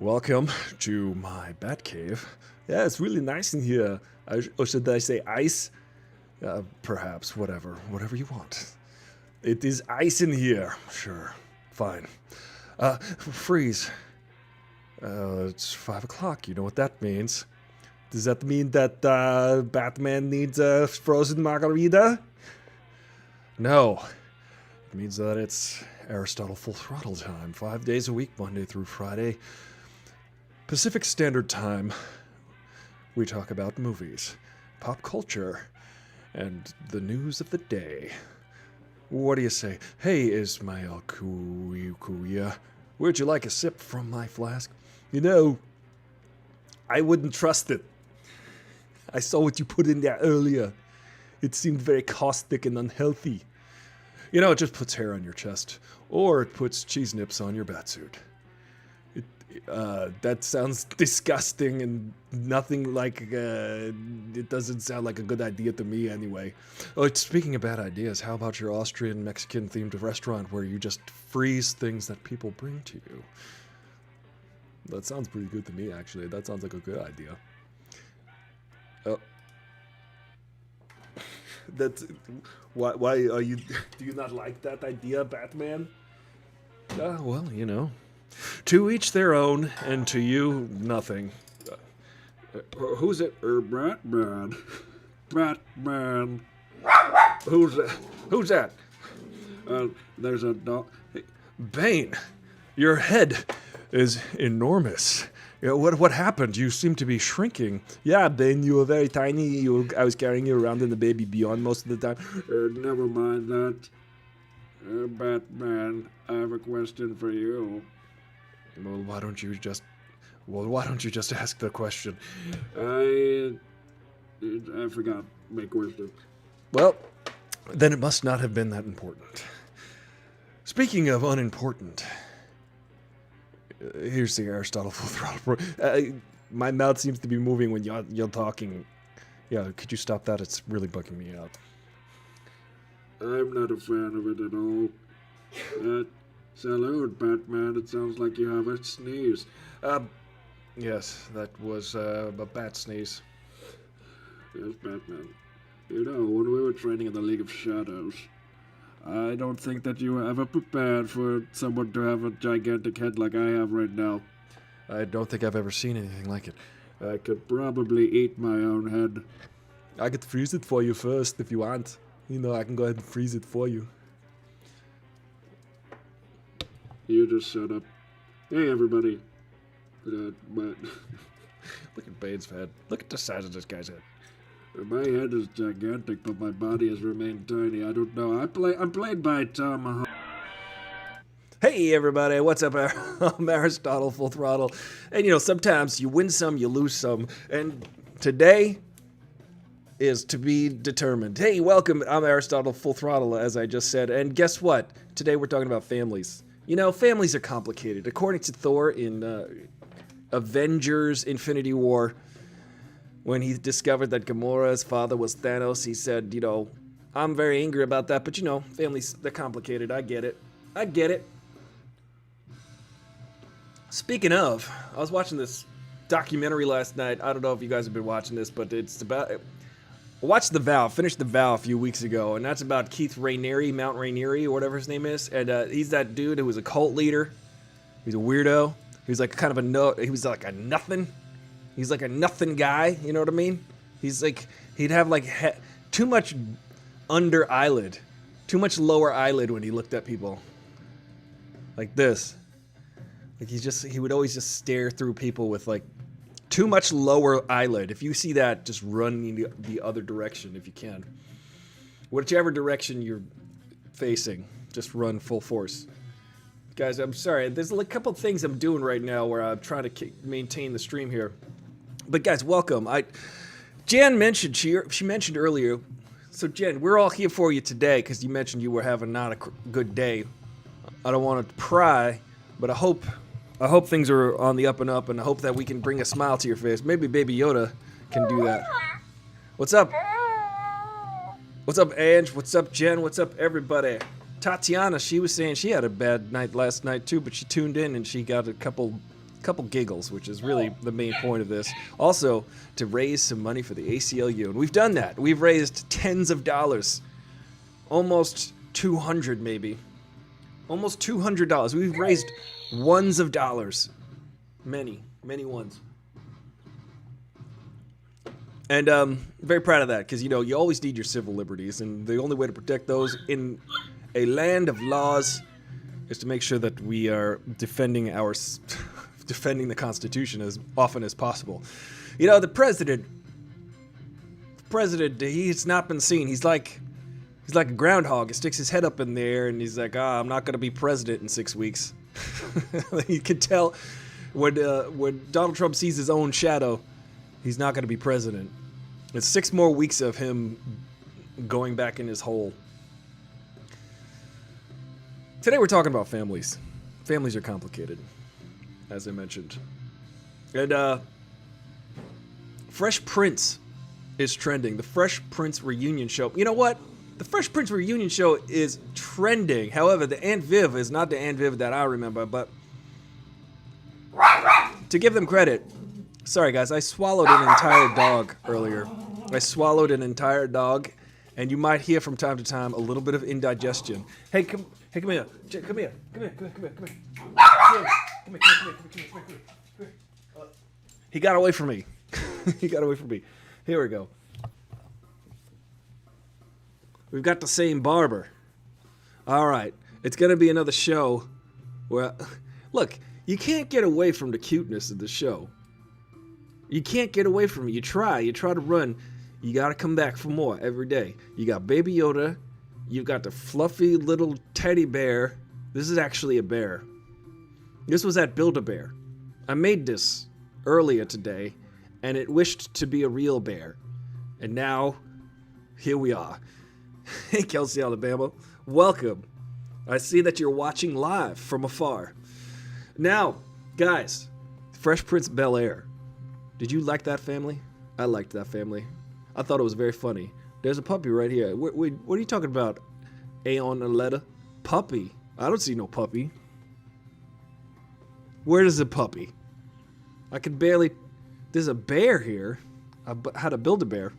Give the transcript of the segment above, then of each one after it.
Welcome to my bat cave. Yeah, it's really nice in here. Or should I say ice? Perhaps, whatever you want. It is ice in here. Sure, fine. Freeze. It's 5 o'clock. You know what that means. Does that mean that Batman needs a frozen margarita? No. It means that it's Aristotle Full Throttle time. 5 days a week, Monday through Friday. Pacific Standard Time. We talk about movies, pop culture, and the news of the day. What do you say? Hey, Ismail Kuya, would you like a sip from my flask? You know, I wouldn't trust it. I saw what you put in there earlier. It seemed very caustic and unhealthy. You know, it just puts hair on your chest, or it puts cheese nips on your batsuit. That sounds disgusting and nothing like, it doesn't sound like a good idea to me anyway. Oh, speaking of bad ideas, how about your Austrian Mexican themed restaurant where you just freeze things that people bring to you? That sounds pretty good to me, actually. That sounds like a good idea. Oh. That's, why are you, do you not like that idea, Batman? Well, you know. To each their own, and to you, nothing. Who's it? Batman. Batman. Who's that? Who's that? There's a dog. Bane, your head is enormous. You know, what happened? You seem to be shrinking. Yeah, Bane, you were very tiny. I was carrying you around in the Baby Beyond most of the time. Never mind that. Batman, I have a question for you. Well, why don't you just ask the question? I forgot my question. Well, then it must not have been that important. Speaking of unimportant, here's the Aristotle Full Throttle. My mouth seems to be moving when you're talking. Yeah, could you stop that? It's really bugging me out. I'm not a fan of it at all. Salute, Batman. It sounds like you have a sneeze. Yes, that was a bat sneeze. Yes, Batman. You know, when we were training in the League of Shadows, I don't think that you were ever prepared for someone to have a gigantic head like I have right now. I don't think I've ever seen anything like it. I could probably eat my own head. I could freeze it for you first if you want. You know, I can go ahead and freeze it for you. You just shut up. Hey, everybody. Look at Bane's head. Look at the size of this guy's head. My head is gigantic, but my body has remained tiny. I don't know. I'm played by Tom. Hey, everybody. What's up? I'm Aristotle Full Throttle. And, you know, sometimes you win some, you lose some. And today is to be determined. Hey, welcome. I'm Aristotle Full Throttle, as I just said. And guess what? Today we're talking about families. You know, families are complicated. According to Thor in Avengers Infinity War, when he discovered that Gamora's father was Thanos, he said, you know, I'm very angry about that, but you know, families, they're complicated. I get it. I get it. Speaking of, I was watching this documentary last night. I don't know if you guys have been watching this, but it's about... I watched The Vow, finished The Vow a few weeks ago, and that's about Keith Raniere, Mount Rainieri, or whatever his name is, and he's that dude who was a cult leader. He's a weirdo. He was like kind of he was like a nothing. He's like a nothing guy, you know what I mean? He's like, he'd have like too much under eyelid, too much lower eyelid when he looked at people. Like this. Like he would always just stare through people with like too much lower eyelid. If you see that, just run the other direction if you can. Whichever direction you're facing, just run full force. Guys, I'm sorry. There's a couple things I'm doing right now where I'm trying to maintain the stream here. But guys, welcome. Jen mentioned, she mentioned earlier, so Jen, we're all here for you today because you mentioned you were having not a good day. I don't want to pry, but I hope things are on the up and up, and I hope that we can bring a smile to your face. Maybe Baby Yoda can do that. What's up? What's up, Ange? What's up, Jen? What's up, everybody? Tatiana, she was saying she had a bad night last night too, but she tuned in and she got a couple couple giggles, which is really the main point of this. Also, to raise some money for the ACLU. And we've done that. We've raised tens of dollars. Almost 200 maybe. Almost $200. We've raised ones of dollars. Many ones. And very proud of that, because, you know, you always need your civil liberties, and the only way to protect those in a land of laws is to make sure that we are defending the Constitution as often as possible. You know, the president, he's not been seen. He's like a groundhog. He sticks his head up in the air, and he's like, I'm not going to be president in 6 weeks. You can tell when Donald Trump sees his own shadow, he's not going to be president. It's 6 more weeks of him going back in his hole. Today we're talking about families. Families are complicated, as I mentioned. And Fresh Prince is trending. The Fresh Prince reunion show. You know what? The Fresh Prince reunion show is trending. However, the Aunt Viv is not the Aunt Viv that I remember, but to give them credit, sorry guys, I swallowed an entire dog earlier. I swallowed an entire dog, and you might hear from time to time a little bit of indigestion. Hey, come here. Come here. He got away from me. Here we go. We've got the same barber. All right. It's going to be another show where, look, you can't get away from the cuteness of the show. You can't get away from it. You try to run. You got to come back for more every day. You got Baby Yoda. You've got the fluffy little teddy bear. This is actually a bear. This was at Build-A-Bear. I made this earlier today, and it wished to be a real bear. And now, here we are. Hey, Kelsey, Alabama. Welcome. I see that you're watching live from afar. Now, guys, Fresh Prince of Bel-Air. Did you like that family? I liked that family. I thought it was very funny. There's a puppy right here. What are you talking about, Aeon and Letta? Puppy? I don't see no puppy. Where is the puppy? I could barely... There's a bear here. How to build a bear.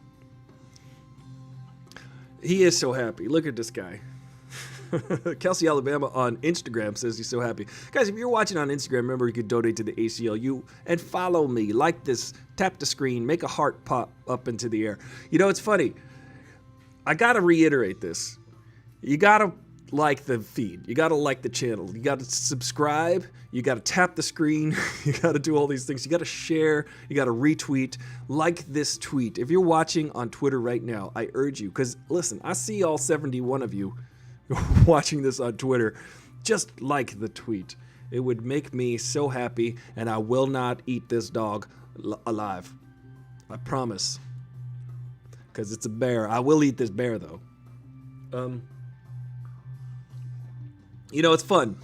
He is so happy. Look at this guy. Kelsey, Alabama on Instagram says he's so happy. Guys, if you're watching on Instagram, remember you can donate to the ACLU and follow me. Like this, tap the screen, make a heart pop up into the air. You know, it's funny. I got to reiterate this. You got to like the feed. You got to like the channel. You got to subscribe. You got to tap the screen. You got to do all these things. You got to share. You got to retweet. Like this tweet. If you're watching on Twitter right now, I urge you, because listen, I see all 71 of you watching this on Twitter. Just like the tweet. It would make me so happy, and I will not eat this dog alive. I promise. Because it's a bear. I will eat this bear, though. You know, it's fun.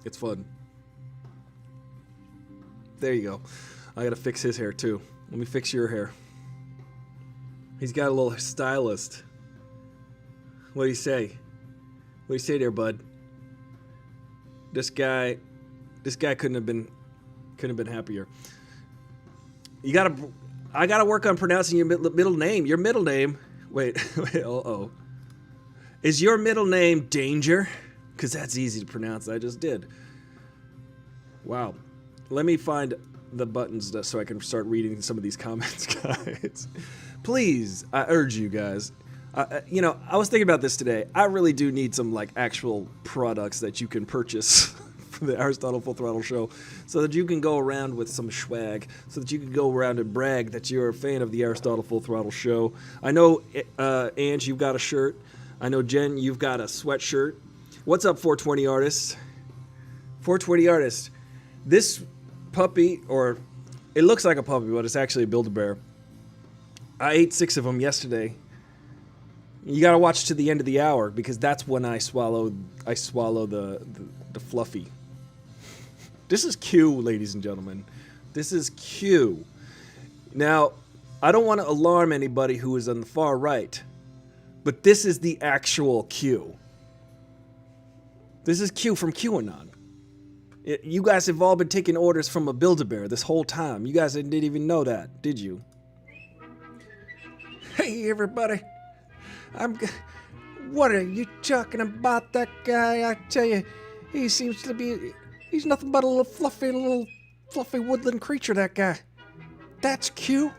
It's fun. There you go. I gotta fix his hair, too. Let me fix your hair. He's got a little stylist. What do you say? What do you say there, bud? This guy couldn't have been happier. I gotta work on pronouncing your middle name. Your middle name. Wait. Uh-oh. Is your middle name Danger? Because that's easy to pronounce. I just did. Wow. Let me find the buttons so I can start reading some of these comments, guys. Please, I urge you guys. You know, I was thinking about this today. I really do need some, like, actual products that you can purchase from the Aristotle Full Throttle Show so that you can go around with some swag, so that you can go around and brag that you're a fan of the Aristotle Full Throttle Show. I know, Ange, you've got a shirt. I know, Jen, you've got a sweatshirt. What's up, 420 artists? 420 artists. This puppy, or it looks like a puppy, but it's actually a Build-A-Bear. I ate 6 of them yesterday. You gotta watch to the end of the hour, because that's when I swallow the fluffy. This is Q, ladies and gentlemen. This is Q. Now, I don't want to alarm anybody who is on the far right, but this is the actual Q. This is Q from QAnon. You guys have all been taking orders from a Build-A-Bear this whole time. You guys didn't even know that, did you? Hey, everybody. What are you talking about, that guy? I tell you, he seems to be... He's nothing but a little fluffy woodland creature, that guy. That's cute.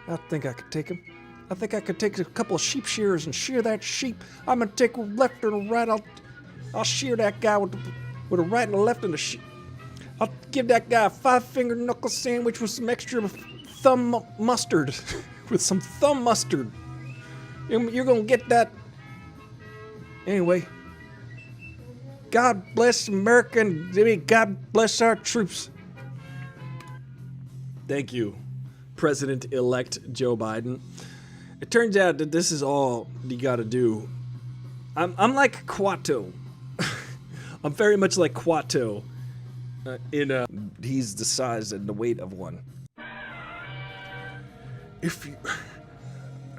I think I could take him. I think I could take a couple of sheep shearers and shear that sheep. I'm gonna take a left or a right. I'll shear that guy with a right and a left and a sheep. I'll give that guy a 5-finger knuckle sandwich with some extra thumb mustard. With some thumb mustard. You're gonna get that. Anyway. God bless America and God bless our troops. Thank you, President-elect Joe Biden. It turns out that this is all you gotta do. I'm like Quato. I'm very much like Quato. He's the size and the weight of one. If you...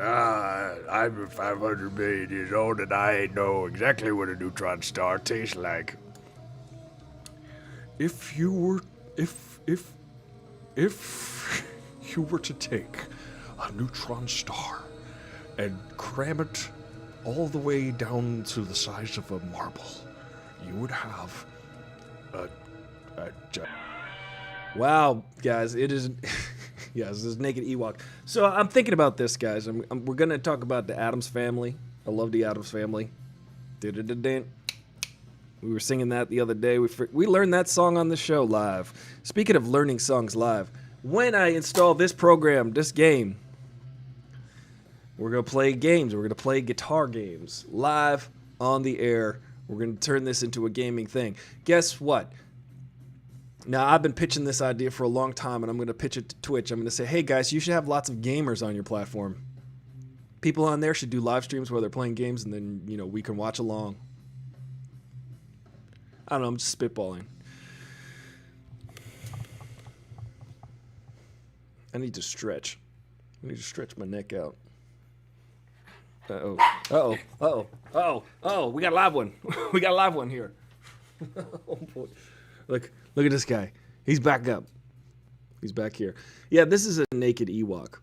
I'm 500 million years old and I know exactly what a neutron star tastes like. If you were to take a neutron star and cram it all the way down to the size of a marble, you would have a wow, guys, it is... Yes, this is Naked Ewok. So I'm thinking about this, guys. We're going to talk about the Addams Family. I love the Addams Family. We were singing that the other day. We learned that song on the show live. Speaking of learning songs live, when I install this program, this game, we're going to play games. We're going to play guitar games live on the air. We're going to turn this into a gaming thing. Guess what? Now, I've been pitching this idea for a long time, and I'm going to pitch it to Twitch. I'm going to say, hey, guys, you should have lots of gamers on your platform. People on there should do live streams where they're playing games, and then, we can watch along. I don't know, I'm just spitballing. I need to stretch. I need to stretch my neck out. Uh-oh. Uh-oh. Uh-oh. Uh-oh. Uh-oh. We got a live one. We got a live one here. Oh, boy. Look at this guy. He's back up. He's back here. Yeah, this is a Naked Ewok.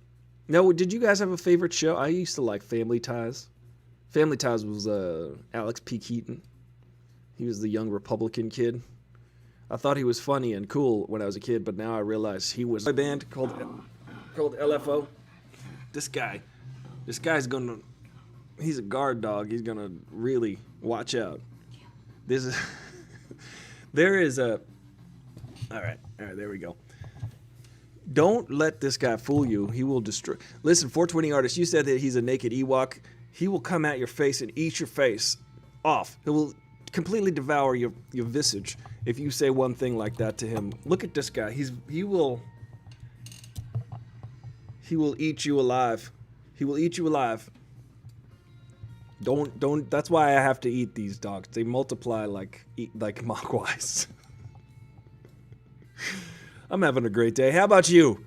Now, did you guys have a favorite show? I used to like Family Ties. Family Ties was Alex P. Keaton. He was the young Republican kid. I thought he was funny and cool when I was a kid, but now I realize he was a band called LFO. This guy's gonna... He's a guard dog. He's gonna really watch out. There is a... All right, there we go. Don't let this guy fool you. He will destroy... Listen, 420 artist, you said that he's a Naked Ewok. He will come at your face and eat your face off. He will completely devour your visage if you say one thing like that to him. Look at this guy. He will eat you alive. He will eat you alive. Don't. That's why I have to eat these dogs. They multiply like mogwais. I'm having a great day. How about you?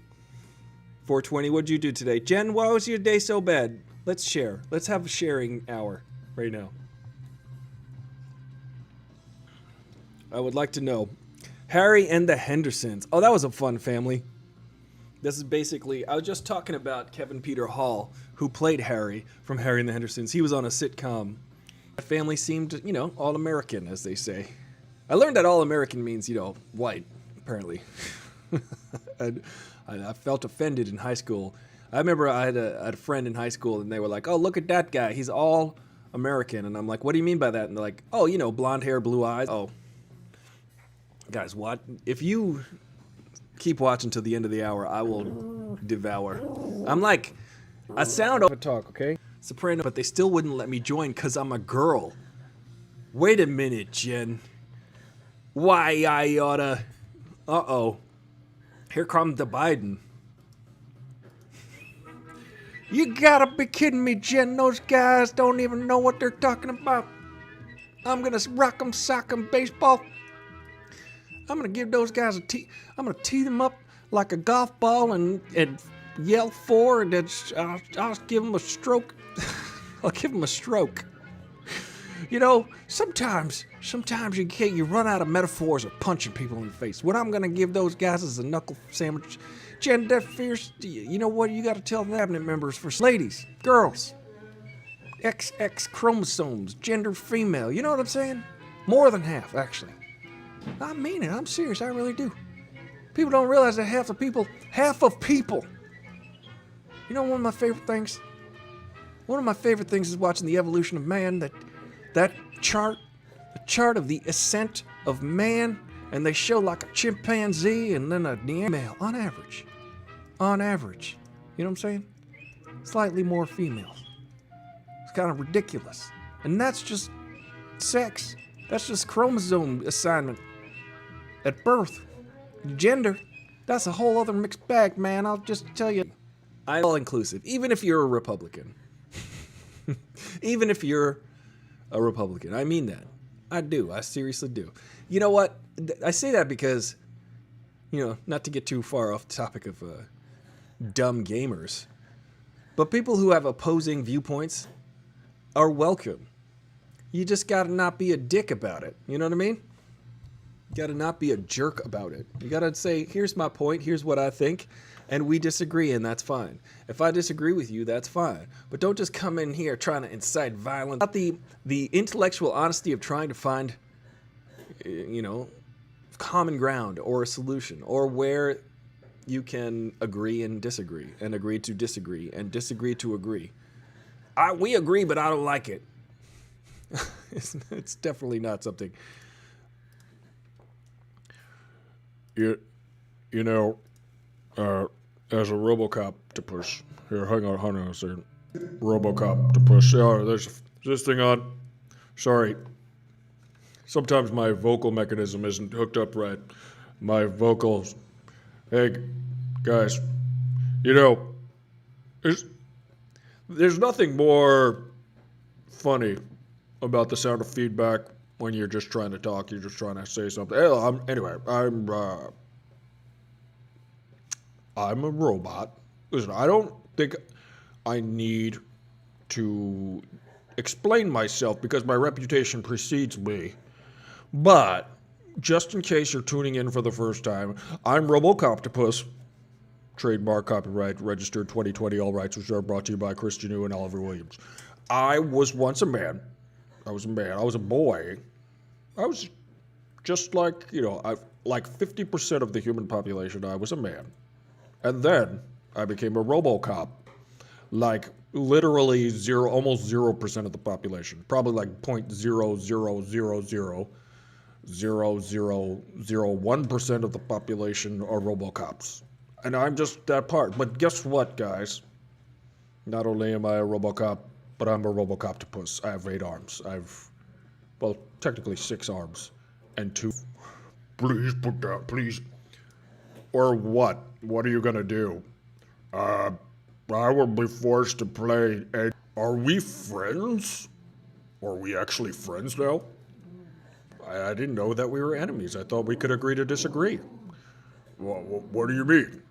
420, what'd you do today? Jen, why was your day so bad? Let's share. Let's have a sharing hour right now. I would like to know. Harry and the Hendersons. Oh, that was a fun family. This is basically, I was just talking about Kevin Peter Hall, who played Harry from Harry and the Hendersons. He was on a sitcom. The family seemed, all-American, as they say. I learned that all-American means, white, apparently. I felt offended in high school. I remember I had a friend in high school, and they were like, oh, look at that guy. He's all-American. And I'm like, what do you mean by that? And they're like, oh, blonde hair, blue eyes. Oh. Guys, what? If you keep watching till the end of the hour, I will devour. I'm like, I sound over talk, okay? Soprano, but they still wouldn't let me join because I'm a girl. Wait a minute, Jen. Why I oughta... Uh-oh. Here comes the Biden. You gotta be kidding me, Jen. Those guys don't even know what they're talking about. I'm gonna rock 'em, sock 'em, baseball. I'm gonna give those guys I'm gonna tee them up like a golf ball and yell for, and I'll give them a stroke. I'll give them a stroke. You know, sometimes you run out of metaphors of punching people in the face. What I'm gonna give those guys is a knuckle sandwich. Gender fierce, you know what? You gotta tell the cabinet members for ladies, girls, XX chromosomes, gender female. You know what I'm saying? More than half, actually. I mean it. I'm serious. I really do. People don't realize that half of people. You know, one of my favorite things. One of my favorite things is watching the evolution of man. That chart, the chart of the ascent of man, and they show like a chimpanzee and then a male on average. On average, you know what I'm saying? Slightly more female. It's kind of ridiculous, and that's just sex. That's just chromosome assignment at birth. Gender, that's a whole other mixed bag, man. I'll just tell you. I'm all inclusive, even if you're a Republican. Even if you're a Republican. I mean that. I do. I seriously do. You know what? I say that because, you know, not to get too far off the topic of dumb gamers, but people who have opposing viewpoints are welcome. You just gotta not be a dick about it. You know what I mean? You gotta not be a jerk about it. You gotta say, here's my point, here's what I think, and we disagree, and that's fine. If I disagree with you, that's fine. But don't just come in here trying to incite violence. Not the intellectual honesty of trying to find, you know, common ground or a solution, or where you can agree and disagree, and agree to disagree, and disagree to agree. We agree, but I don't like it. It's definitely not something. You know, as a RoboCop to push. Here, hang on a second. RoboCop to push. Oh, there's this thing on. Sorry. Sometimes my vocal mechanism isn't hooked up right. My vocals. Hey, guys. You know, there's nothing more funny about the sound of feedback when you're just trying to talk, you're just trying to say something. I'm a robot. Listen, I don't think I need to explain myself because my reputation precedes me. But just in case you're tuning in for the first time, I'm RoboCoptopus. Trademark, copyright, registered 2020, all rights reserved, brought to you by Chris Janu and Oliver Williams. I was once a man. I was a boy. I was just like, you know, like 50% of the human population, I was a man. And then I became a RoboCop. Like literally almost 0% of the population. Probably like 0.0000001% of the population are RoboCops. And I'm just that part. But guess what, guys? Not only am I a RoboCop, but I'm a RoboCoptopus. I have 8 arms. Well, technically 6 arms and 2. Please put down, please. Or what? What are you gonna do? I will be forced to play a... Are we friends? Are we actually friends now? I didn't know that we were enemies. I thought we could agree to disagree. Well, what do you mean?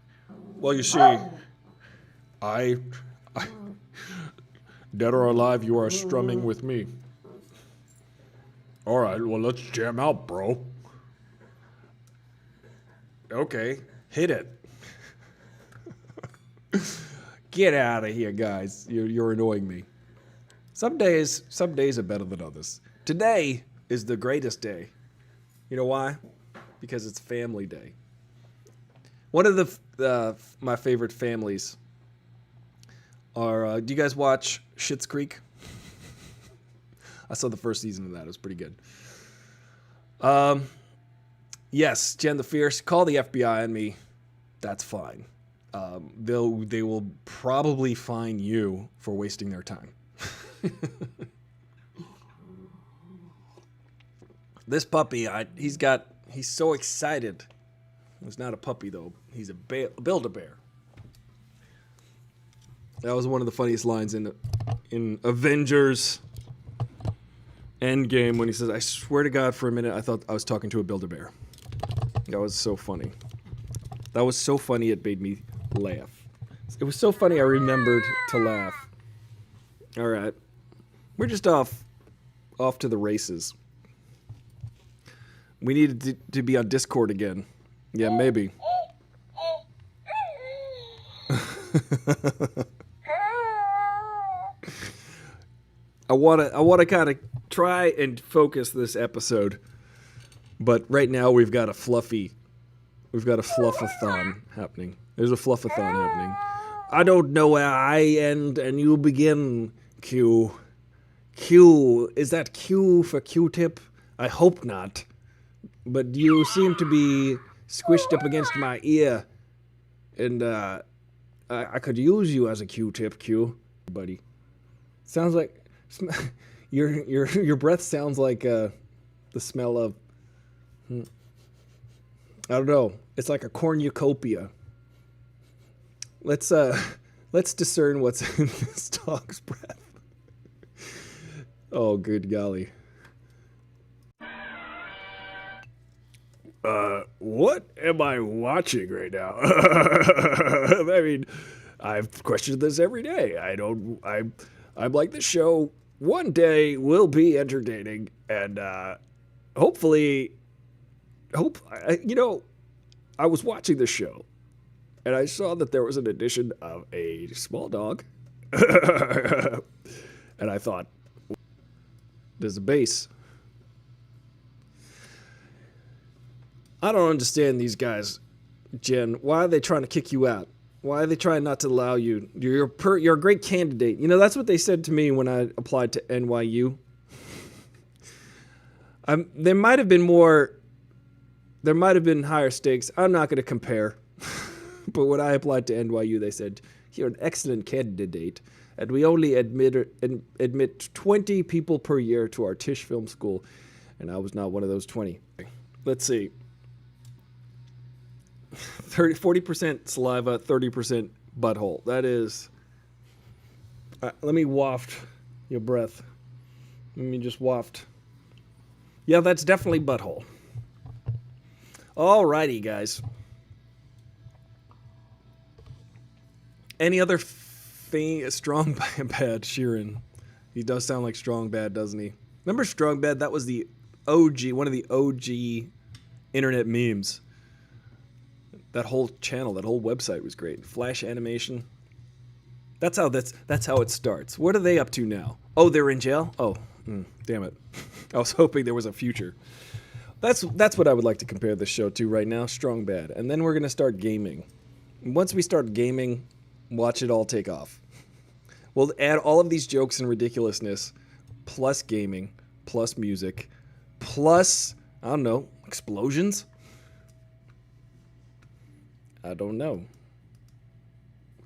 Well, you see, I dead or alive, you are strumming with me. All right, well, let's jam out, bro. Okay, hit it. Get out of here, guys. You're annoying me. Some days are better than others. Today is the greatest day. You know why? Because it's Family Day. One of my favorite families are. Do you guys watch Schitt's Creek? I saw the first season of that. It was pretty good. Yes, Jen the Fierce. Call the FBI on me. That's fine. They will probably fine you for wasting their time. This puppy, he's so excited. He's not a puppy though. He's a Build-A-Bear. That was one of the funniest lines in Avengers Endgame when he says, "I swear to God, for a minute I thought I was talking to a Build-A-Bear." That was so funny. That was so funny it made me laugh. It was so funny I remembered to laugh. All right. We're just off off to the races. We needed to be on Discord again. Yeah, maybe. I wanna kind of try and focus this episode, but right now we've got a fluffathon happening. There's a fluffathon happening. I don't know where I end and you begin, Q. Q, is that Q for Q-tip? I hope not. But you seem to be squished up against my ear, and I could use you as a Q-tip, Q, buddy. Sounds like your breath sounds like the smell of I don't know. It's like a cornucopia. Let's discern what's in this dog's breath. Oh, good golly. What am I watching right now? I mean, I've questioned this every day. I'm like, the show one day will be entertaining, and hopefully, I was watching the show, and I saw that there was an addition of a small dog, and I thought, there's a base. I don't understand these guys, Jen. Why are they trying to kick you out? Why are they trying not to allow you? You're a great candidate. You know, that's what they said to me when I applied to NYU. There might have been higher stakes. I'm not going to compare. But when I applied to NYU, they said, you're an excellent candidate, and we only admit 20 people per year to our Tisch Film School. And I was not one of those 20. Let's see. 40% saliva, 30% butthole. That is... let me waft your breath. Let me just waft. Yeah, that's definitely butthole. Alrighty, guys. Any other Strong Bad Sheeran? He does sound like Strong Bad, doesn't he? Remember Strong Bad? That was the OG, one of the OG internet memes. That whole channel, that whole website was great. Flash animation. That's how it starts. What are they up to now? Oh, they're in jail? Oh, damn it. I was hoping there was a future. That's what I would like to compare this show to right now, Strong Bad. And then we're going to start gaming. Once we start gaming, watch it all take off. We'll add all of these jokes and ridiculousness, plus gaming, plus music, plus, I don't know, explosions? I don't know.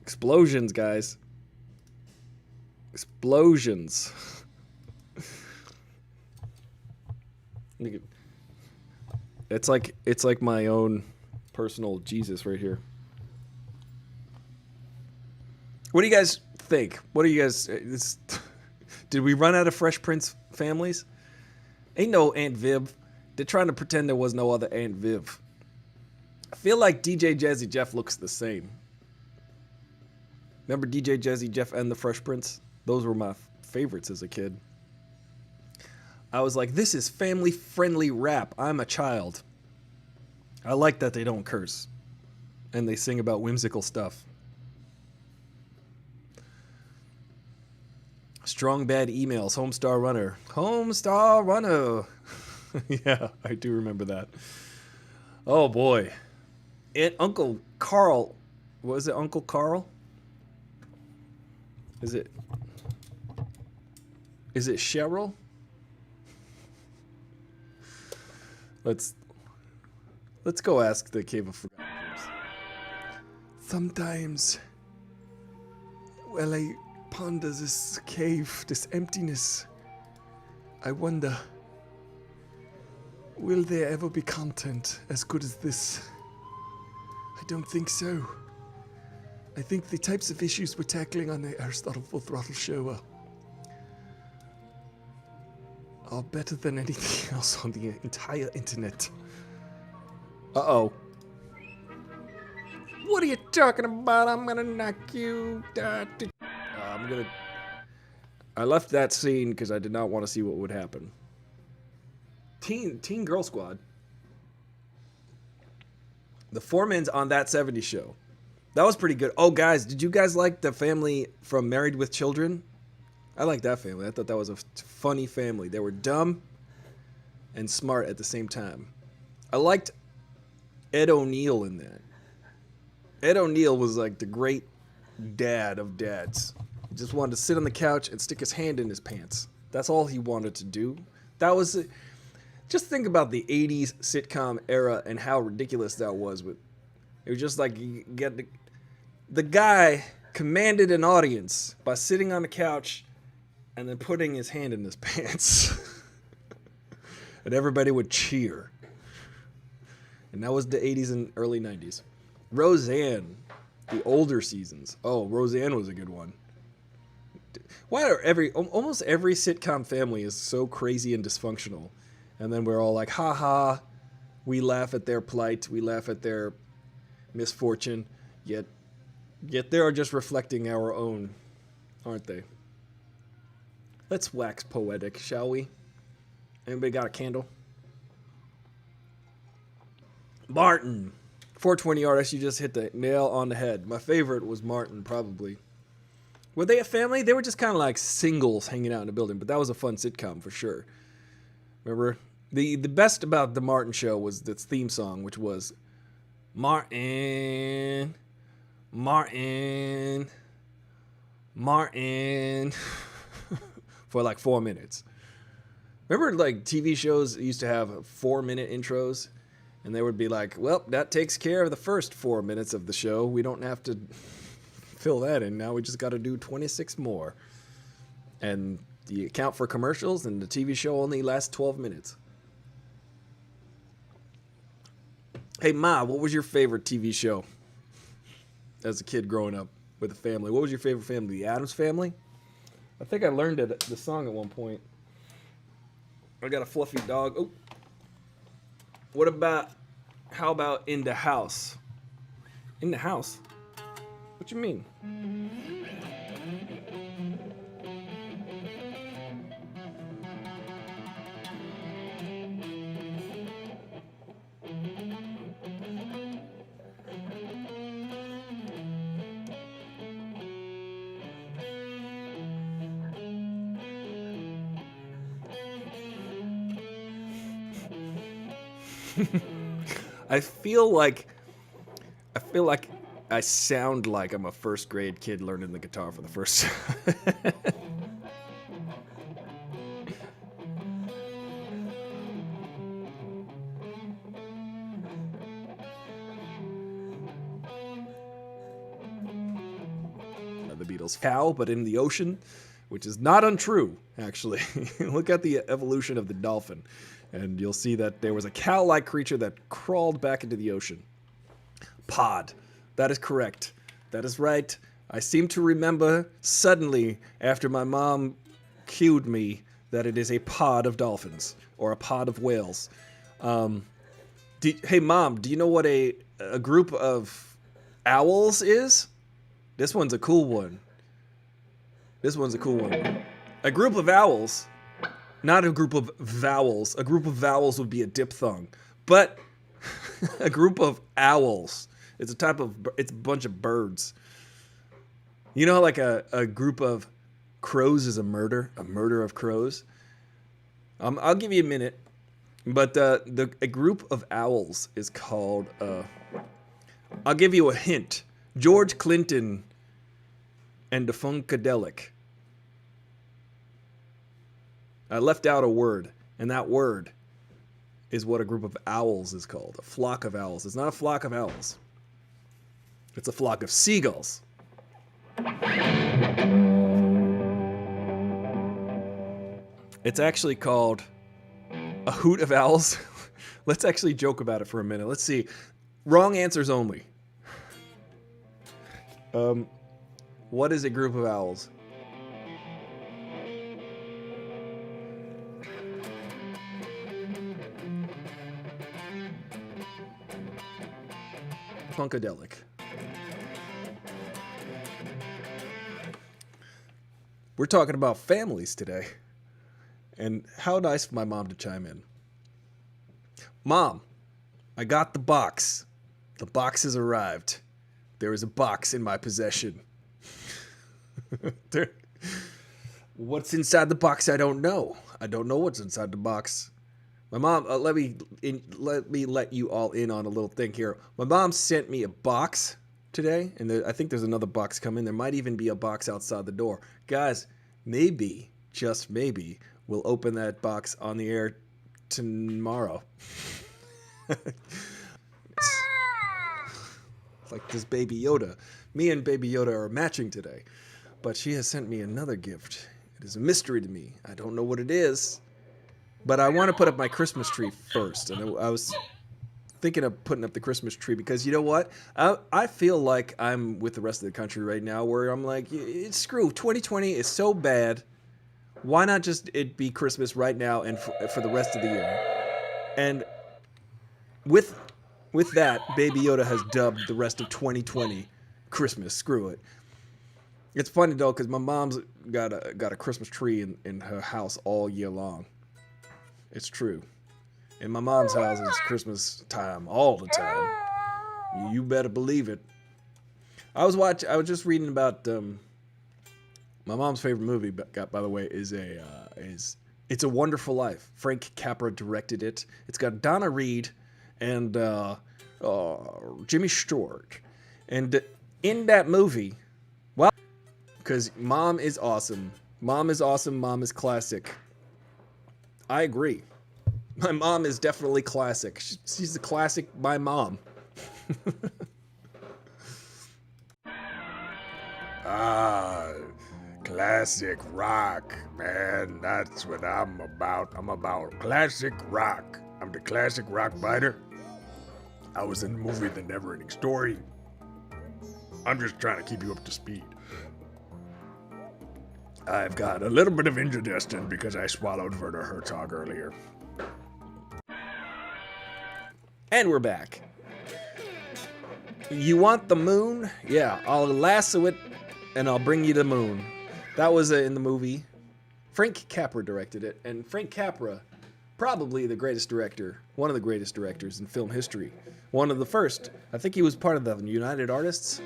Explosions, guys. Explosions. It's like my own personal Jesus right here. What do you guys think? What do you guys... did we run out of Fresh Prince families? Ain't no Aunt Viv. They're trying to pretend there was no other Aunt Viv. I feel like DJ Jazzy Jeff looks the same. Remember DJ Jazzy Jeff and the Fresh Prince? Those were my favorites as a kid. I was like, this is family-friendly rap. I'm a child. I like that they don't curse. And they sing about whimsical stuff. Strong Bad emails, Homestar Runner. Homestar Runner. Yeah, I do remember that. Oh, boy. And Uncle Carl. Was it Uncle Carl? Is it Cheryl? Let's go ask the Cave of Forgotten Dreams. Sometimes, while I ponder this cave, this emptiness, I wonder, will there ever be content as good as this? I don't think so. I think the types of issues we're tackling on the Aristotle Full Throttle show are better than anything else on the entire internet. Uh-oh. What are you talking about? I'm gonna knock you. I left that scene because I did not want to see what would happen. Teen Girl Squad. The Foremans on That 70s Show. That was pretty good. Oh, guys, did you guys like the family from Married with Children? I like that family. I thought that was a funny family. They were dumb and smart at the same time. I liked Ed O'Neill in that. Ed O'Neill was like the great dad of dads. He just wanted to sit on the couch and stick his hand in his pants. That's all he wanted to do. That was it. Just think about the 80s sitcom era and how ridiculous that was. It was just like you get the guy commanded an audience by sitting on the couch and then putting his hand in his pants. And everybody would cheer. And that was the 80s and early 90s. Roseanne, the older seasons. Oh, Roseanne was a good one. Why are almost every sitcom family is so crazy and dysfunctional? And then we're all like, ha ha, we laugh at their plight, we laugh at their misfortune, yet they are just reflecting our own, aren't they? Let's wax poetic, shall we? Anybody got a candle? Martin. 420 artists, you just hit the nail on the head. My favorite was Martin, probably. Were they a family? They were just kind of like singles hanging out in a building, but that was a fun sitcom for sure. Remember? The best about the Martin show was its theme song, which was Martin, Martin, Martin, for like 4 minutes. Remember, like, TV shows used to have 4-minute intros, and they would be like, well, that takes care of the first 4 minutes of the show. We don't have to fill that in. Now we just got to do 26 more. And you account for commercials, and the TV show only lasts 12 minutes. Hey, Ma, what was your favorite TV show as a kid growing up with a family? What was your favorite family? The Addams Family? I think I learned the song at one point. I got a fluffy dog. Oh. How about In the House? In the House? What you mean? I feel like I sound like I'm a first grade kid learning the guitar for the first time. The Beatles. Cow, but in the ocean, which is not untrue, actually. Look at the evolution of the dolphin, and you'll see that there was a cow-like creature that crawled back into the ocean. Pod. That is correct. That is right. I seem to remember suddenly, after my mom cued me, that it is a pod of dolphins, or a pod of whales. Hey, Mom, do you know what a group of owls is? This one's a cool one. This one's a cool one. A group of owls, not a group of vowels. A group of vowels would be a diphthong. But a group of owls. It's a bunch of birds. You know how like a group of crows is a murder of crows? I'll give you a minute. But a group of owls is called, I'll give you a hint. George Clinton and the Funkadelic. I left out a word, and that word is what a group of owls is called. A flock of owls. It's not a flock of owls. It's a flock of seagulls. It's actually called a hoot of owls. Let's actually joke about it for a minute. Let's see. Wrong answers only. What is a group of owls? Funkadelic. We're talking about families today. And how nice for my mom to chime in. Mom, I got the box. The box has arrived. There is a box in my possession. What's inside the box? I don't know. I don't know what's inside the box. My mom, let me let you all in on a little thing here. My mom sent me a box today, and I think there's another box coming. There might even be a box outside the door. Guys, maybe, just maybe, we'll open that box on the air tomorrow. It's like this Baby Yoda. Me and Baby Yoda are matching today. But she has sent me another gift. It is a mystery to me. I don't know what it is. But I want to put up my Christmas tree first. And I was thinking of putting up the Christmas tree because you know what? I feel like I'm with the rest of the country right now where I'm like, screw, 2020 is so bad. Why not just it be Christmas right now and for the rest of the year? And with that, Baby Yoda has dubbed the rest of 2020 Christmas. Screw it. It's funny though because my mom's got a Christmas tree in her house all year long. It's true. In my mom's house, it's Christmas time all the time. You better believe it. I was just reading about my mom's favorite movie. By the way, is It's a Wonderful Life. Frank Capra directed it. It's got Donna Reed and Jimmy Stewart. And in that movie, well, because Mom is awesome. Mom is awesome. Mom is classic. I agree. My mom is definitely classic. She's the classic my mom. Classic rock, man. That's what I'm about. I'm about classic rock. I'm the classic rock biter. I was in the movie The Never Ending Story. I'm just trying to keep you up to speed. I've got a little bit of indigestion because I swallowed Werner Herzog earlier. And we're back. You want the moon? Yeah, I'll lasso it and I'll bring you the moon. That was in the movie. Frank Capra directed it, and Frank Capra, probably the greatest director, one of the greatest directors in film history. One of the first. I think he was part of the United Artists.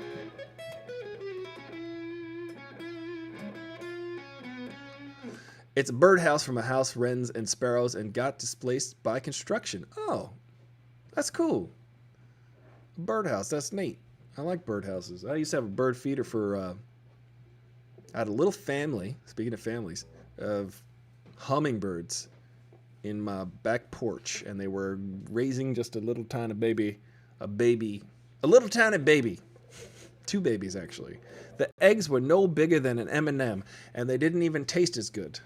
It's a birdhouse from a house, wrens and sparrows, and got displaced by construction. Oh, that's cool. A birdhouse, that's neat. I like birdhouses. I used to have a bird feeder for, I had a little family, speaking of families, of hummingbirds in my back porch, and they were raising just a little tiny baby, a little tiny baby. Two babies, actually. The eggs were no bigger than an M&M, and they didn't even taste as good.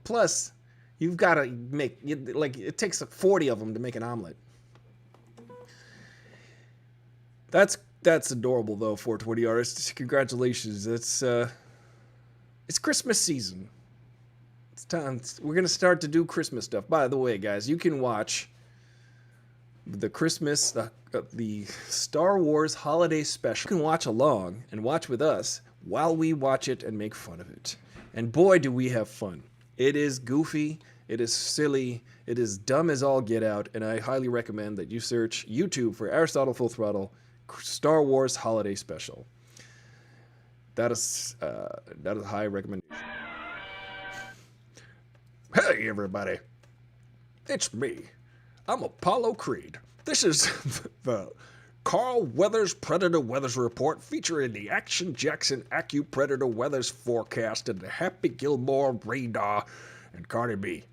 Plus, you've got to it takes 40 of them to make an omelet. That's adorable, though, 420 artists. Congratulations. It's Christmas season. It's time. We're going to start to do Christmas stuff. By the way, guys, you can watch the Star Wars Holiday Special. You can watch along and watch with us while we watch it and make fun of it. And boy, do we have fun. It is goofy, it is silly, it is dumb as all get out, and I highly recommend that you search YouTube for Aristotle Full Throttle Star Wars Holiday Special. That is a high recommendation. Hey, everybody. It's me. I'm Apollo Creed. This is the Carl Weathers Predator Weathers Report featuring the Action Jackson Predator Weathers Forecast and the Happy Gilmore Radar and Cardi B.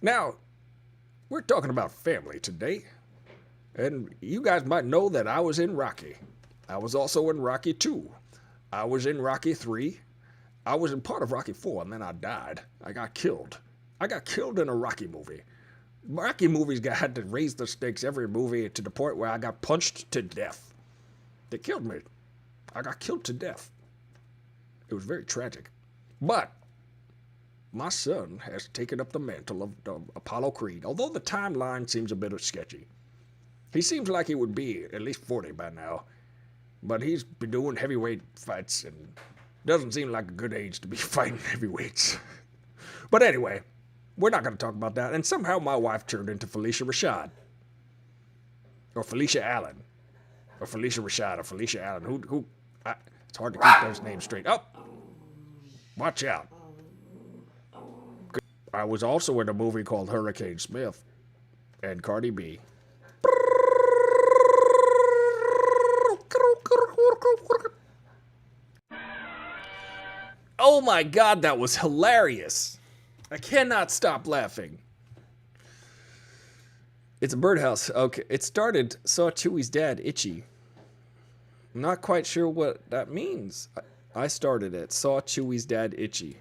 Now, we're talking about family today. And you guys might know that I was in Rocky. I was also in Rocky 2. I was in Rocky 3. I was in part of Rocky 4, and then I died. I got killed. I got killed in a Rocky movie. Rocky movies had to raise the stakes every movie to the point where I got punched to death. They killed me. I got killed to death. It was very tragic. But my son has taken up the mantle of Apollo Creed, although the timeline seems a bit sketchy. He seems like he would be at least 40 by now. But he's been doing heavyweight fights and doesn't seem like a good age to be fighting heavyweights. But anyway, we're not going to talk about that. And somehow my wife turned into Felicia Rashad. Or Felicia Allen. Or Felicia Rashad or Felicia Allen. It's hard to keep those names straight. Oh! Watch out. I was also in a movie called Hurricane Smith. And Cardi B. Oh my god, that was hilarious. I cannot stop laughing. It's a birdhouse. Okay, it started, saw Chewie's dad itchy. I'm not quite sure what that means. I started it, saw Chewie's dad itchy.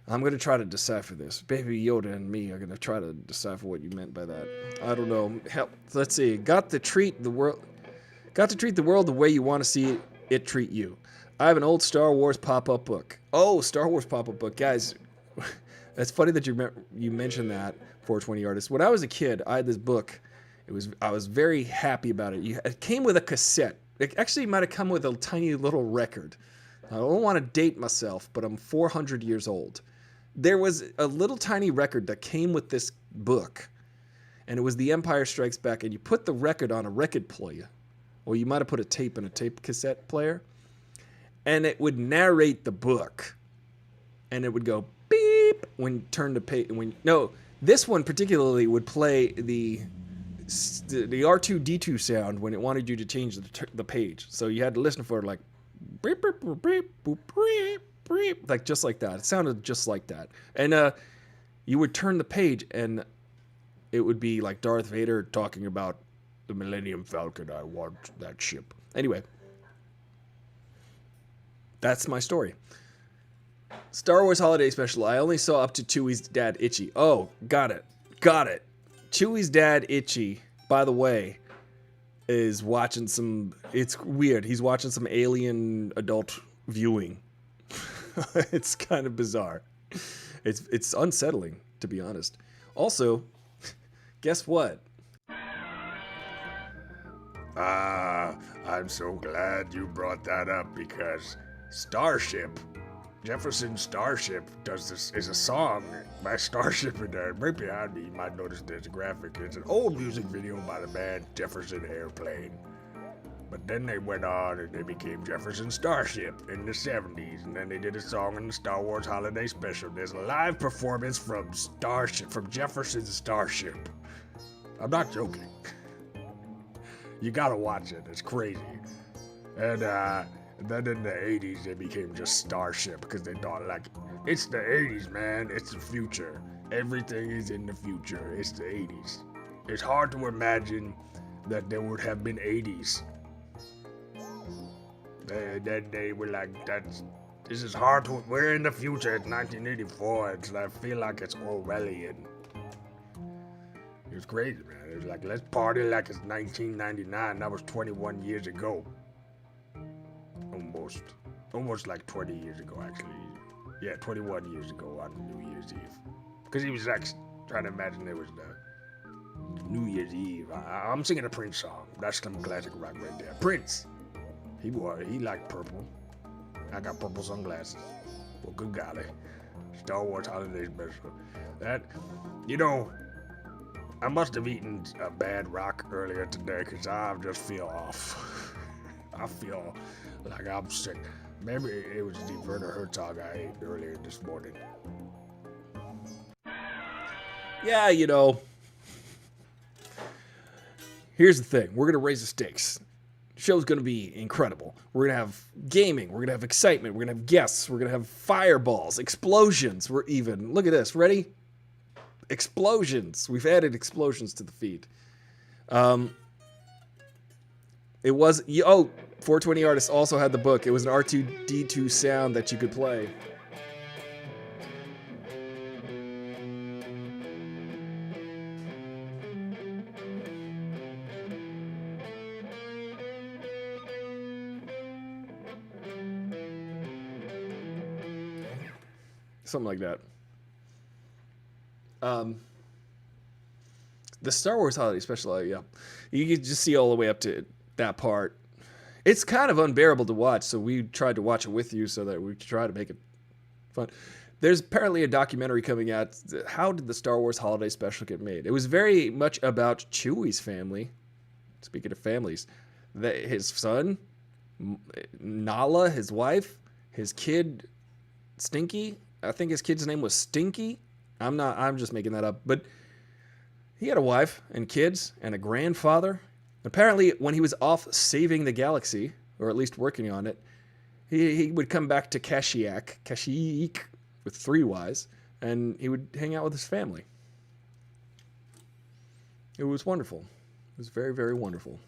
I'm going to try to decipher this. Baby Yoda and me are going to try to decipher what you meant by that. I don't know. Help. Let's see. Got to treat the world the way you want to see it treat you. I have an old Star Wars pop-up book. Oh, Star Wars pop-up book. Guys, it's funny that you mentioned that, 420 Artists. When I was a kid, I had this book. I was very happy about it. It came with a cassette. It actually might have come with a tiny little record. I don't want to date myself, but I'm 400 years old. There was a little tiny record that came with this book, and it was The Empire Strikes Back, and you put the record on a record player, or you might have put a tape in a tape cassette player, and it would narrate the book, and it would go beep when you turn the page. No, this one particularly would play the R2-D2 sound when it wanted you to change the page. So you had to listen for it like beep, beep, beep, beep, beep, beep, beep, like just like that. It sounded just like that. And you would turn the page and it would be like Darth Vader talking about the Millennium Falcon. I want that ship. Anyway, that's my story. Star Wars Holiday Special. I only saw up to Chewie's dad itchy. Oh, got it. Chewie's dad itchy, by the way, is watching some, it's weird. He's watching some alien adult viewing. It's kind of bizarre. It's unsettling, to be honest. Also, guess what? I'm so glad you brought that up because Starship, Jefferson Starship is a song by Starship in there. Right behind me, you might notice there's a graphic. It's an old music video by the band Jefferson Airplane. But then they went on and they became Jefferson Starship in the 70s. And then they did a song in the Star Wars Holiday Special. There's a live performance from Jefferson Starship. I'm not joking. You gotta watch it. It's crazy. And then in the 80s, they became just Starship because they thought, like, it's the 80s, man. It's the future. Everything is in the future. It's the 80s. It's hard to imagine that there would have been 80s. And then they were like, this is hard to, we're in the future. It's 1984. I feel like it's Orwellian. It was crazy, man. It was like, let's party like it's 1999. That was 21 years ago. Almost like 20 years ago, actually. Yeah, 21 years ago on New Year's Eve. Because he was like trying to imagine it was the New Year's Eve. I'm singing a Prince song. That's some classic rock right there. Prince. He liked purple. I got purple sunglasses. Well, good golly. Star Wars Holiday Special. That, I must have eaten a bad rock earlier today because I just feel off. I feel like I'm sick. Maybe it was the Werner Herzog I ate earlier this morning. Yeah, here's the thing. We're going to raise the stakes. The show's going to be incredible. We're going to have gaming. We're going to have excitement. We're going to have guests. We're going to have fireballs, explosions. Look at this. Ready? Explosions. We've added explosions to the feed. It was, 420 Artists also had the book. It was an R2-D2 sound that you could play. Something like that. The Star Wars Holiday Special, yeah. You can just see all the way up to that part. It's kind of unbearable to watch, so we tried to watch it with you so that we could try to make it fun. There's apparently a documentary coming out. How did the Star Wars Holiday Special get made? It was very much about Chewie's family. Speaking of families, his son, Nala, his wife, his kid, Stinky. I think his kid's name was Stinky. I'm just making that up. But he had a wife and kids and a grandfather. Apparently, when he was off saving the galaxy, or at least working on it, he would come back to Kashyyyk, with 3 Ys, and he would hang out with his family. It was wonderful. It was very, very wonderful.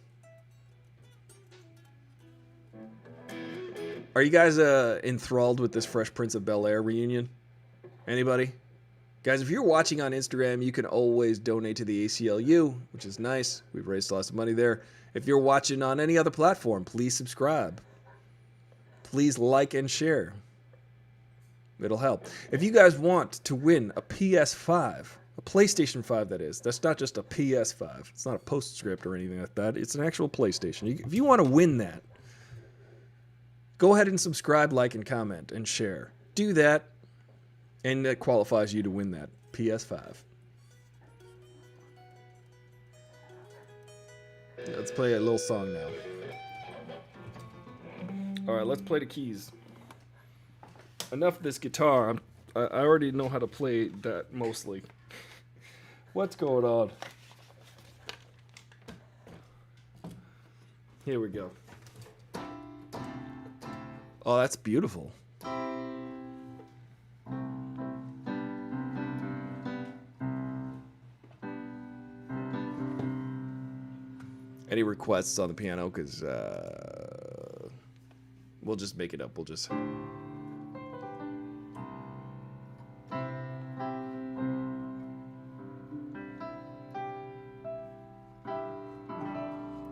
Are you guys enthralled with this Fresh Prince of Bel-Air reunion? Anybody? Guys, if you're watching on Instagram, you can always donate to the ACLU, which is nice. We've raised lots of money there. If you're watching on any other platform, please subscribe. Please like and share. It'll help. If you guys want to win a PS5, a PlayStation 5 that is, that's not just a PS5. It's not a postscript or anything like that. It's an actual PlayStation. If you want to win that, go ahead and subscribe, like, and comment, and share. Do that, and that qualifies you to win that PS5. Let's play a little song now. Alright, let's play the keys. Enough of this guitar. I already know how to play that mostly. What's going on? Here we go. Oh, that's beautiful. Any requests on the piano? Because we'll just make it up. We'll just...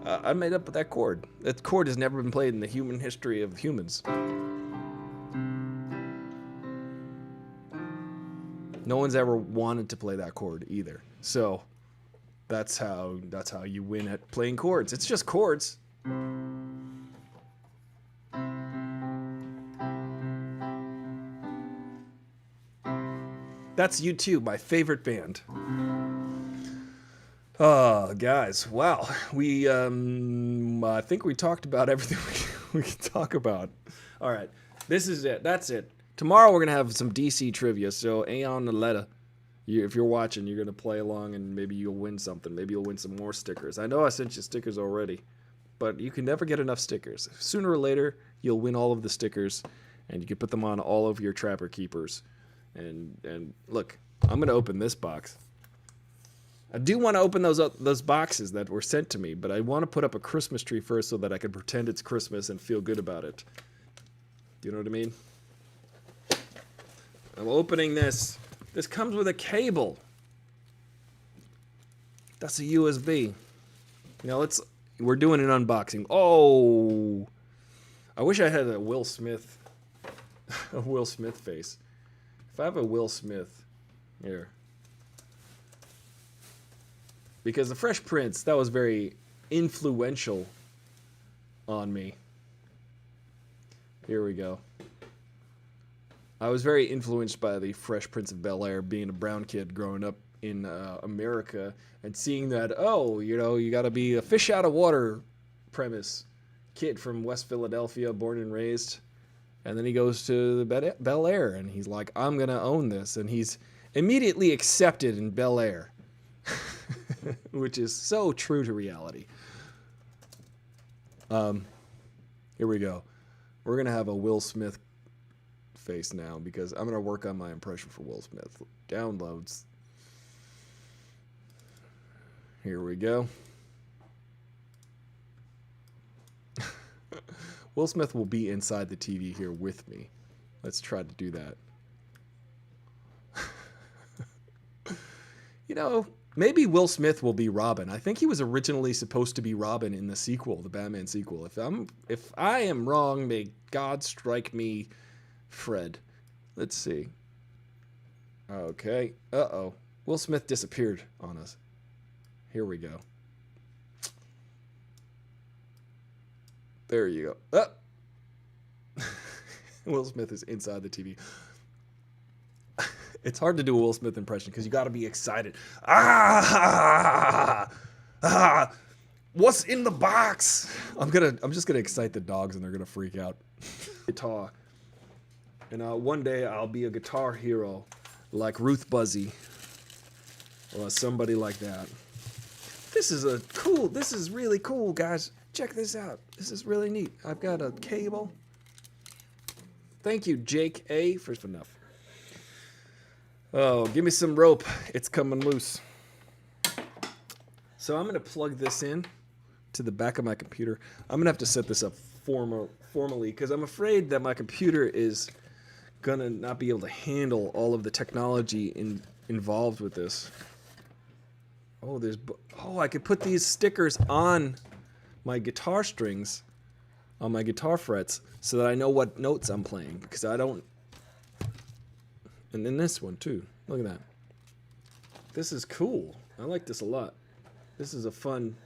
I made up that chord. That chord has never been played in the human history of humans. No one's ever wanted to play that chord either. So that's how you win at playing chords. It's just chords. That's U2, my favorite band. Oh, guys, wow. I think we talked about everything we can talk about. All right, this is it. That's it. Tomorrow we're going to have some DC trivia, so Aeon Naletta, if you're watching, you're going to play along and maybe you'll win something. Maybe you'll win some more stickers. I know I sent you stickers already, but you can never get enough stickers. Sooner or later, you'll win all of the stickers, and you can put them on all of your Trapper Keepers. And look, I'm going to open this box. I do want to open those boxes that were sent to me, but I want to put up a Christmas tree first so that I can pretend it's Christmas and feel good about it. Do you know what I mean? I'm opening this. This comes with a cable. That's a USB. Now we're doing an unboxing. Oh, I wish I had a Will Smith face. If I have a Will Smith here. Because the Fresh Prince, that was very influential on me. Here we go. I was very influenced by the Fresh Prince of Bel-Air, being a brown kid growing up in America and seeing that, oh, you know, you got to be a fish out of water premise. Kid from West Philadelphia, born and raised. And then he goes to the Bel-Air and he's like, I'm going to own this. And he's immediately accepted in Bel-Air. Which is so true to reality. Here we go. We're going to have a Will Smith face now because I'm going to work on my impression for Will Smith. Downloads. Here we go. Will Smith will be inside the TV here with me. Let's try to do that. You know, maybe Will Smith will be Robin. I think he was originally supposed to be Robin in the sequel, the Batman sequel. If I am wrong, may God strike me, Fred. Let's see. Okay. Uh-oh. Will Smith disappeared on us. Here we go. There you go. Will Smith is inside the TV. It's hard to do a Will Smith impression because you got to be excited. What's in the box? I'm just gonna excite the dogs and they're gonna freak out. Guitar, and one day I'll be a guitar hero, like Ruth Buzzy, or somebody like that. This is really cool, guys. Check this out. This is really neat. I've got a cable. Thank you, Jake A, for enough. Oh, give me some rope. It's coming loose. So I'm going to plug this in to the back of my computer. I'm going to have to set this up formally because I'm afraid that my computer is going to not be able to handle all of the technology involved with this. Oh, I could put these stickers on my guitar strings, on my guitar frets, so that I know what notes I'm playing because I don't. And then this one too. Look at that. This is cool. I like this a lot. This is a fun.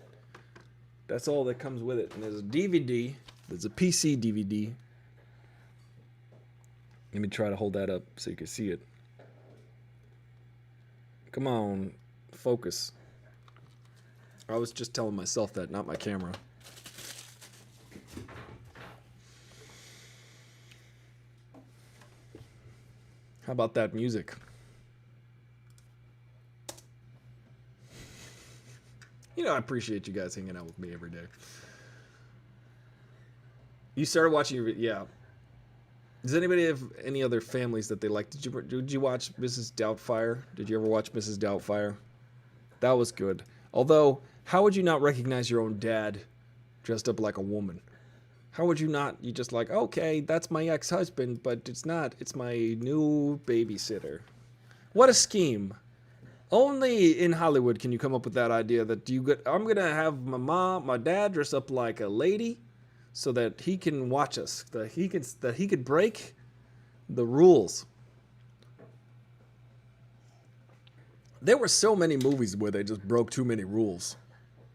That's all that comes with it. And there's a DVD. There's a PC DVD. Let me try to hold that up so you can see it. Come on, focus. I was just telling myself that, not my camera. How about that music? You know, I appreciate you guys hanging out with me every day. You started watching, yeah. Does anybody have any other families that they like? Did you watch Mrs. Doubtfire? Did you ever watch Mrs. Doubtfire? That was good. Although, how would you not recognize your own dad dressed up like a woman? How would you not? You just like, okay, that's my ex-husband, but it's not. It's my new babysitter. What a scheme. Only in Hollywood can you come up with that idea that I'm going to have my dad dress up like a lady so that he can watch us, that he could break the rules. There were so many movies where they just broke too many rules,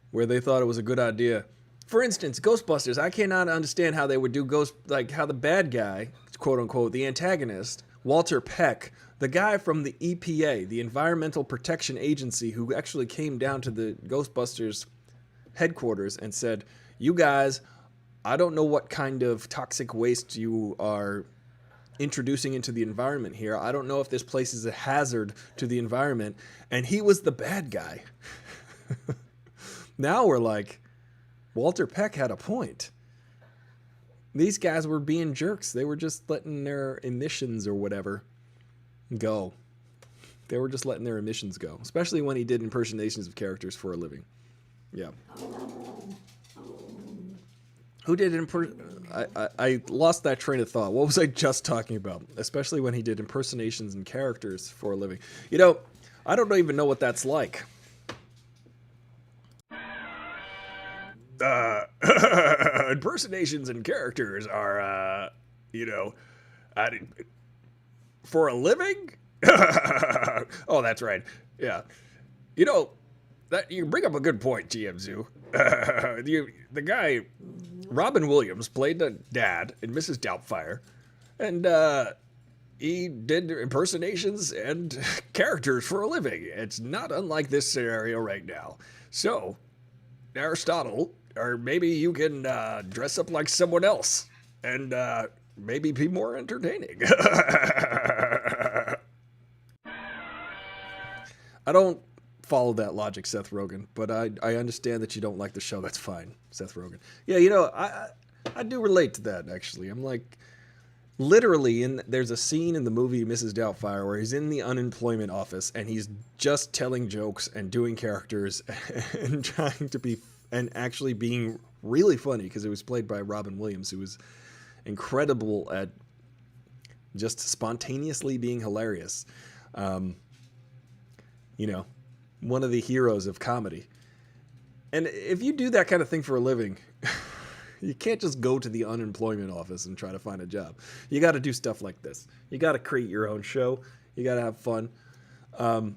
where they thought it was a good idea. For instance, Ghostbusters. I cannot understand how they would do how the bad guy, quote unquote, the antagonist, Walter Peck, the guy from the EPA, the Environmental Protection Agency, who actually came down to the Ghostbusters headquarters and said, "You guys, I don't know what kind of toxic waste you are introducing into the environment here. I don't know if this place is a hazard to the environment." And he was the bad guy. Now we're like, Walter Peck had a point. These guys were being jerks. They were just letting their emissions or whatever go. They were just letting their emissions go, especially when he did impersonations of characters for a living. Yeah. Who did I lost that train of thought. What was I just talking about? Especially when he did impersonations and characters for a living. You know, I don't even know what that's like. Impersonations and characters are, for a living? Oh, that's right. Yeah. You know, that you bring up a good point, GM the guy, Robin Williams, played the dad in Mrs. Doubtfire, and he did impersonations and characters for a living. It's not unlike this scenario right now. So, Aristotle, or maybe you can dress up like someone else and maybe be more entertaining. I don't follow that logic, Seth Rogen, but I understand that you don't like the show. That's fine, Seth Rogen. Yeah, you know, I do relate to that, actually. I'm like, literally, there's a scene in the movie Mrs. Doubtfire where he's in the unemployment office and he's just telling jokes and doing characters and trying to be, and actually being really funny because it was played by Robin Williams, who was incredible at just spontaneously being hilarious. One of the heroes of comedy. And if you do that kind of thing for a living, you can't just go to the unemployment office and try to find a job. You got to do stuff like this. You got to create your own show. You got to have fun. I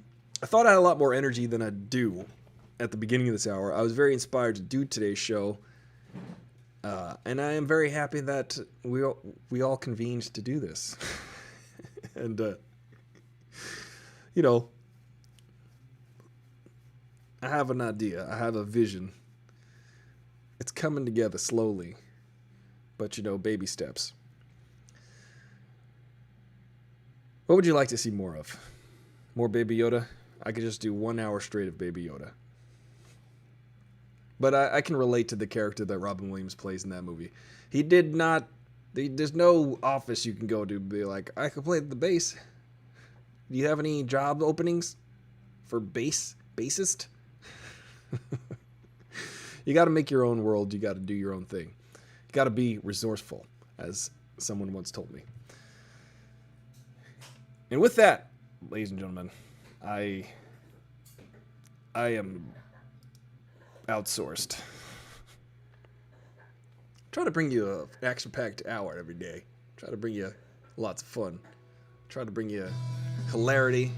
thought I had a lot more energy than I do at the beginning of this hour. I was very inspired to do today's show And I am very happy that we all convened to do this. And, you know, I have an idea. I have a vision. It's coming together slowly, but, you know, baby steps. What would you like to see more of? More Baby Yoda? I could just do 1 hour straight of Baby Yoda. But I can relate to the character that Robin Williams plays in that movie. He did not... There's no office you can go to be like, I could play the bass. Do you have any job openings for bassist? You got to make your own world. You got to do your own thing. You got to be resourceful, as someone once told me. And with that, ladies and gentlemen, I am outsourced. Try to bring you an action-packed hour every day. Try to bring you lots of fun. Try to bring you hilarity.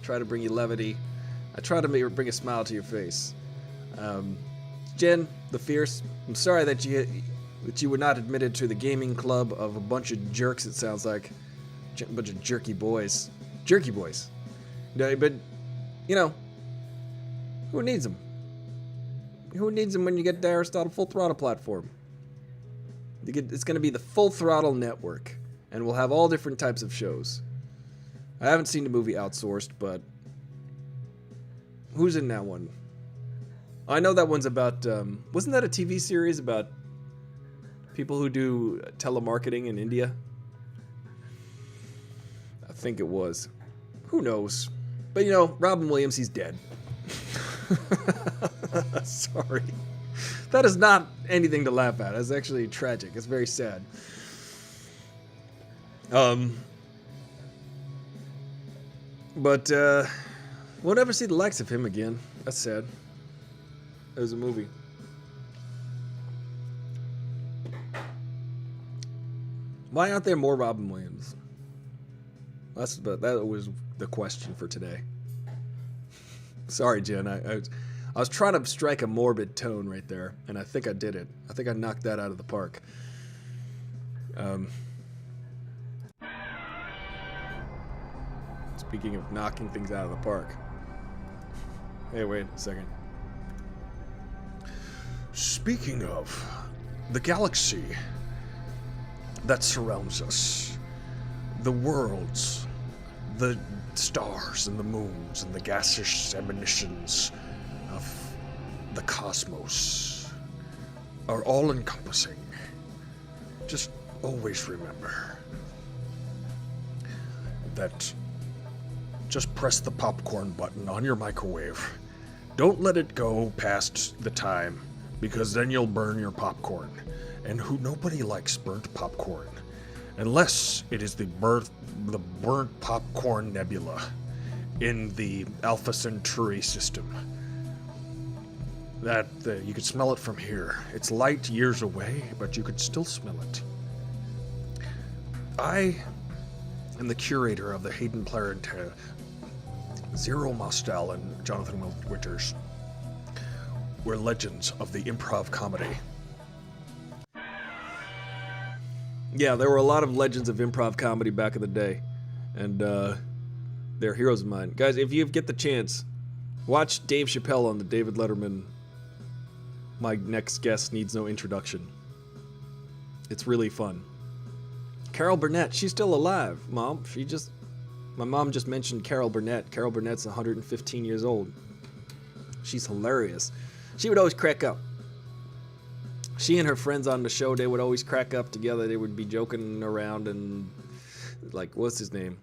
Try to bring you levity. I try to bring a smile to your face. Jen, the Fierce, I'm sorry that you were not admitted to the gaming club of a bunch of jerks, it sounds like. A bunch of jerky boys. Jerky boys. No, but, you know, who needs them? Who needs them when you get the Aristotle Full Throttle platform? It's going to be the Full Throttle Network, and we'll have all different types of shows. I haven't seen the movie Outsourced, but who's in that one? I know that one's about, wasn't that a TV series about people who do telemarketing in India? I think it was. Who knows? But, you know, Robin Williams, he's dead. Sorry. That is not anything to laugh at. It's actually tragic. It's very sad. But we'll never see the likes of him again. That's sad. It was a movie. Why aren't there more Robin Williams? That was the question for today. Sorry, Jen. I was trying to strike a morbid tone right there, and I think I did it. I think I knocked that out of the park. Speaking of knocking things out of the park. Hey, wait a second. Speaking of the galaxy that surrounds us, the worlds, the stars and the moons and the gaseous emanations of the cosmos are all encompassing. Just always remember that just press the popcorn button on your microwave. Don't let it go past the time, because then you'll burn your popcorn. And nobody likes burnt popcorn. Unless it is the burnt popcorn nebula in the Alpha Centauri system. That you could smell it from here. It's light years away, but you could still smell it. I am the curator of the Hayden Planetarium. Zero Mostel and Jonathan Winters were legends of the improv comedy. Yeah, there were a lot of legends of improv comedy back in the day, and they're heroes of mine. Guys, if you get the chance, watch Dave Chappelle on the David Letterman My Next Guest Needs No Introduction. It's really fun. Carol Burnett, she's still alive, Mom. My mom just mentioned Carol Burnett. Carol Burnett's 115 years old. She's hilarious. She would always crack up. She and her friends on the show, they would always crack up together. They would be joking around and, like, what's his name?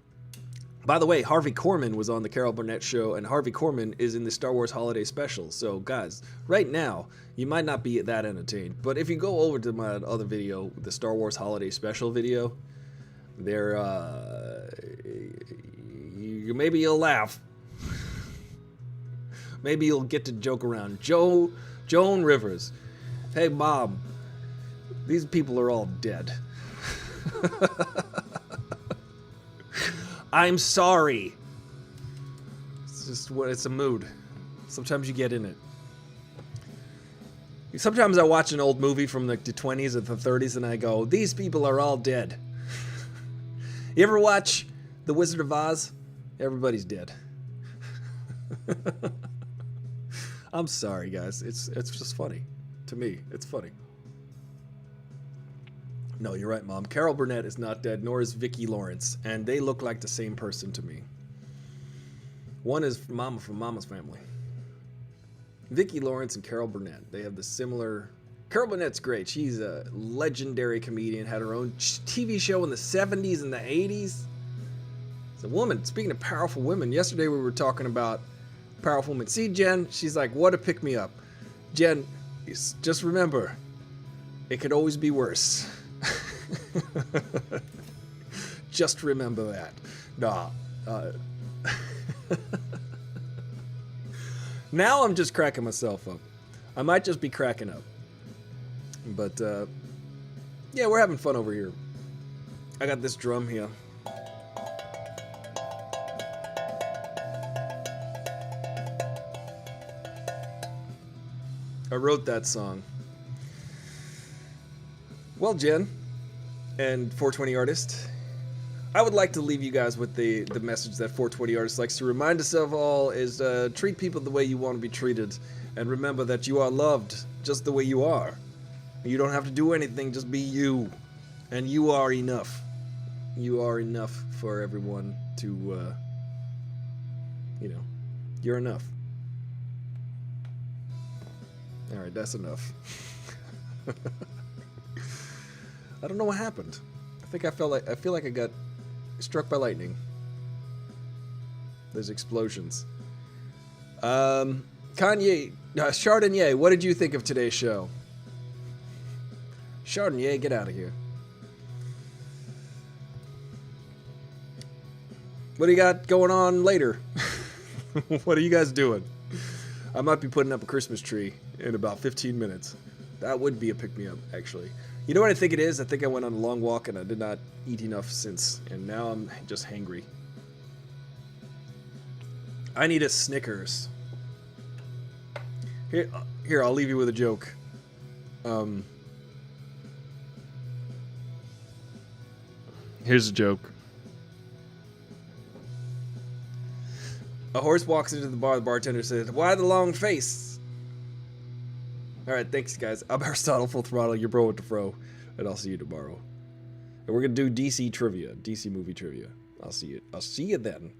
By the way, Harvey Korman was on the Carol Burnett show, and Harvey Korman is in the Star Wars Holiday Special. So, guys, right now, you might not be that entertained. But if you go over to my other video, the Star Wars Holiday Special video, maybe you'll laugh. Maybe you'll get to joke around. Joan Rivers. Hey, Mom, these people are all dead. I'm sorry. It's just it's a mood. Sometimes you get in it. Sometimes I watch an old movie from like the 20s or the 30s and I go, these people are all dead. You ever watch The Wizard of Oz? Everybody's dead. I'm sorry, guys. It's just funny. To me, it's funny. No, you're right, Mom. Carol Burnett is not dead, nor is Vicki Lawrence, and they look like the same person to me. One is Mama from Mama's Family. Vicki Lawrence and Carol Burnett, they have the similar... Carol Burnett's great. She's a legendary comedian, had her own TV show in the 70s and the 80s. It's a woman. Speaking of powerful women, yesterday we were talking about powerful women. See, Jen, she's like, what a pick-me-up. Jen, just remember, it could always be worse. Just remember that. Nah. Now I'm just cracking myself up. I might just be cracking up. But, yeah, we're having fun over here. I got this drum here. I wrote that song. Well, Jen and 420 Artist, I would like to leave you guys with the message that 420 Artist likes to remind us of all is treat people the way you want to be treated. And remember that you are loved just the way you are. You don't have to do anything, just be you. And you are enough. You are enough for everyone to, you're enough. All right, that's enough. I don't know what happened. I feel like I got struck by lightning. There's explosions. Chardonnay, what did you think of today's show? Chardonnay, get out of here. What do you got going on later? What are you guys doing? I might be putting up a Christmas tree in about 15 minutes. That would be a pick-me-up, actually. You know what I think it is? I think I went on a long walk and I did not eat enough since, and now I'm just hangry. I need a Snickers. Here, I'll leave you with a joke. Here's a joke. A horse walks into the bar. The bartender says, "Why the long face?" All right, thanks, guys. I'm Aristotle, Full Throttle, your bro with the fro, and I'll see you tomorrow. And we're gonna do DC trivia, DC movie trivia. I'll see you then.